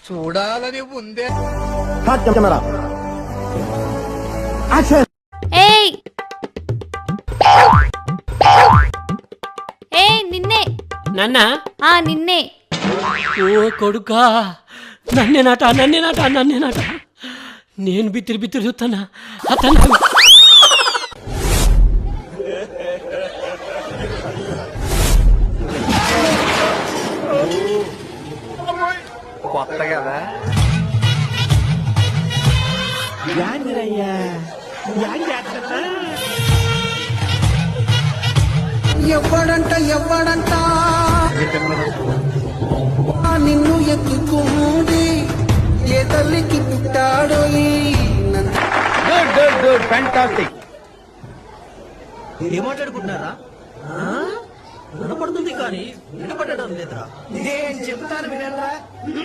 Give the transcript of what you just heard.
చూడాలని ఉందే. ఏయ్ ఏయ్ నిన్నే నన్న నిన్నే. ఓ కొడుకా, నన్నేనాట నేను బిత్తిరి చూస్తానా అతను కొత్త కదా. ఎవ్వడంట నిన్ను ఎత్తుకోండి ఏ తల్లికి పుట్టాడో ఏం మాట్లాడుకుంటున్నారా? వినపడుతుంది కానీ వినపడడం లేదురా. నేను చెప్తాను వినరా.